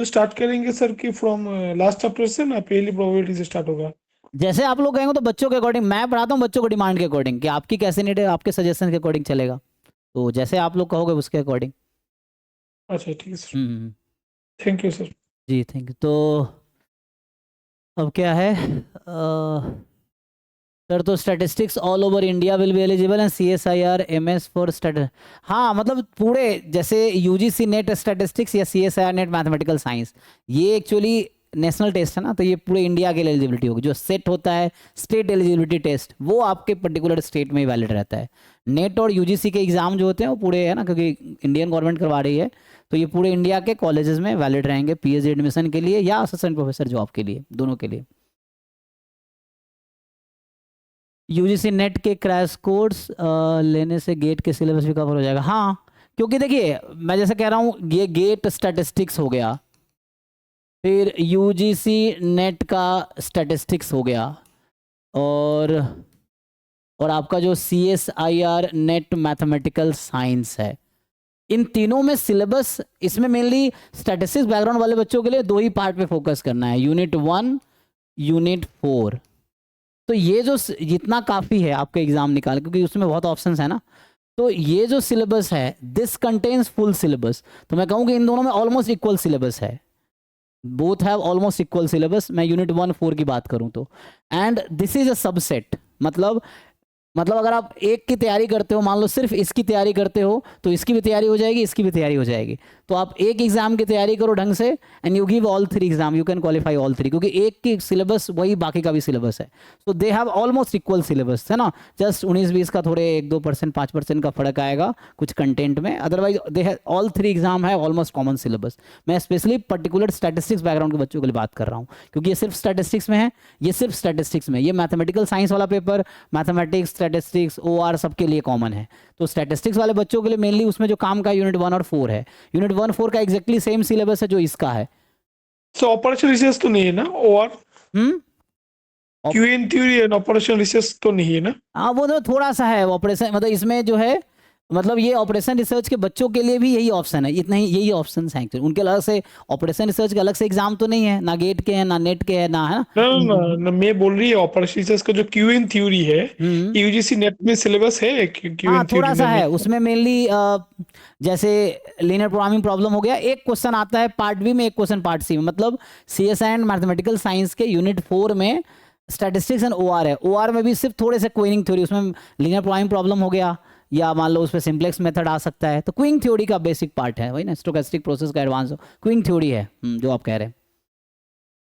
तो स्टार्ट करेंगे सर कि फ्रॉम लास्ट चैप्टर से ना, पहली प्रोबेबिलिटी से स्टार्ट होगा? जैसे आप लोग कहेंगे तो बच्चों के अकॉर्डिंग मैं पढ़ाता हूँ, बच्चों को डिमांड के अकॉर्डिंग कि आपकी कैसे नीड है, आपके सजेशन के अकॉर्डिंग चलेगा। तो जैसे आप लोग कहोगे उसके अकॉर्डिंग। अच्छा ठीक है sir. Hmm. Thank you sir. जी थैंक यू। तो अब क्या है सर, तो statistics all over India will be eligible and CSIR MS for stat. हाँ मतलब पूरे जैसे UGC नेट स्टैटिस्टिक्स या CSIR नेट मैथमेटिकल साइंस, ये एक्चुअली नेशनल टेस्ट है ना, तो ये पूरे इंडिया के लिए एलिजिबिलिटी होगी। जो सेट होता है स्टेट एलिजिबिलिटी टेस्ट, वो आपके पर्टिकुलर स्टेट में ही वैलिड रहता है। नेट और UGC के एग्जाम जो होते हैं वो पूरे है ना, क्योंकि इंडियन गवर्नमेंट करवा रही है, तो ये पूरे इंडिया के कॉलेजेस में वैलिड रहेंगे PhD एडमिशन के लिए या असिस्टेंट प्रोफेसर जॉब के लिए, दोनों के लिए। UGC नेट के क्रैश कोर्स लेने से गेट के सिलेबस भी कवर हो जाएगा। हाँ, क्योंकि देखिए मैं जैसे कह रहा हूँ, ये गेट स्टैटिस्टिक्स हो गया, फिर UGC नेट का स्टैटिस्टिक्स हो गया, और आपका जो CSIR नेट मैथमेटिकल साइंस है, इन तीनों में सिलेबस, इसमें मेनली स्टैटिस्टिक्स बैकग्राउंड वाले बच्चों के लिए दो ही पार्ट पे फोकस करना है, यूनिट 1 यूनिट 4। तो ये जो जितना काफ़ी है आपके एग्जाम निकाल, क्योंकि उसमें बहुत ऑप्शंस है ना, तो ये जो सिलेबस है दिस कंटेन्स फुल सिलेबस। तो मैं कहूँ कि इन दोनों में ऑलमोस्ट इक्वल सिलेबस है, both have almost equal syllabus, मैं यूनिट 1 4 की बात करूँ तो। And this is a subset, मतलब अगर आप एक की तैयारी करते हो, मान लो सिर्फ इसकी तैयारी करते हो, तो इसकी भी तैयारी हो जाएगी, इसकी भी तैयारी हो जाएगी। तो आप एक एग्जाम की तैयारी करो ढंग से and you give all 3 exam, you can qualify all 3, क्योंकि एक की सिलेबस वही बाकी का भी सिलेबस है। So they have almost equal syllabus, है ना, जस्ट 19-20 का थोड़े 1-2% 5% का फर्क आएगा कुछ कंटेंट में, otherwise they have all 3 exam है ऑलमोस्ट कॉमन सिलेबस। मैं स्पेशली पर्टिकुलर स्टैटिस्टिक्स बैकग्राउंड के बच्चों के लिए बात कर रहा हूँ, क्योंकि ये सिर्फ स्टैटिस्टिक्स में है, ये सिर्फ स्टैटिस्टिक्स में, ये मैथमेटिकल साइंस वाला पेपर मैथमेटिक्स स्टैटिस्टिक्स OR सबके लिए कॉमन है। तो स्टैटिस्टिक्स वाले बच्चों के लिए मेनली उसमें जो काम का यूनिट 1 और 4 है, यूनिट 1 4 का एग्जैक्टली सेम सिलेबस है जो इसका है। सो ऑपरेशन रिसर्च तो नहीं है ना? और हम्म। Queueing theory and operation research तो नहीं है ना? हाँ वो तो थोड़ा सा है ऑपरेशन, मतलब इसमें जो है, मतलब ये ऑपरेशन रिसर्च के बच्चों के लिए भी यही ऑप्शन है, इतना ही यही ऑप्शन है एक्चुअली, उनके अलग से ऑपरेशन रिसर्च के अलग से एग्जाम तो नहीं है, ना गेट के हैं ना नेट के हैं ना, है ना। ना ना ना ना, मैं बोल रही है ऑपरेशन रिसर्च का जो क्यू एन थ्योरी है, हम्म। यूजीसी नेट में सिलेबस है क्यू हाँ एन थोड़ा थ्योरी सा में है नेट का? उसमें मेनली, जैसे लीनियर प्रोग्रामिंग प्रॉब्लम हो गया, एक क्वेश्चन आता है पार्ट बी में, एक क्वेश्चन पार्ट सी में, मतलब CS एंड मैथमेटिकल साइंस के यूनिट 4 में स्टैटिस्टिक्स एंड OR है, OR में भी सिर्फ थोड़े से क्वीनिंग थ्योरी, उसमें लीनियर प्रोग्रामिंग प्रॉब्लम हो गया, या मान लो उस पर सिंप्लेक्स मेथड आ सकता है, तो क्वीनिंग थ्योरी का बेसिक पार्ट है, वही ना, स्टोकेस्टिक प्रोसेस का एडवांस क्वीनिंग थ्योरी है, जो आप कह रहे हैं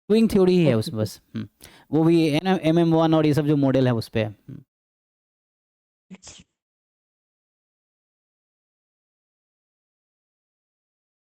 क्वीनिंग थ्योरी ही है ओके उसमें बस। वो भी है ना MM1 और ये सब जो मॉडल है उस पर।